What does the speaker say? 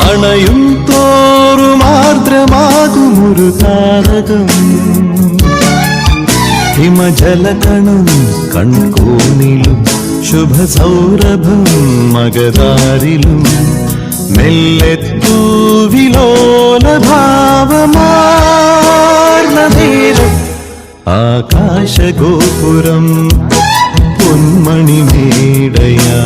അണയും തോറുമാർദ്രമാകുമൊരു താരകം ഹിമജലകണം കൺകോണിലും ശുഭസൗരഭം മകതാരിലും മെല്ലെത്തൂവിലോലഭാവമാർന്ന നേരം ആകാശഗോപുരം പൊന്മണിമേടയാ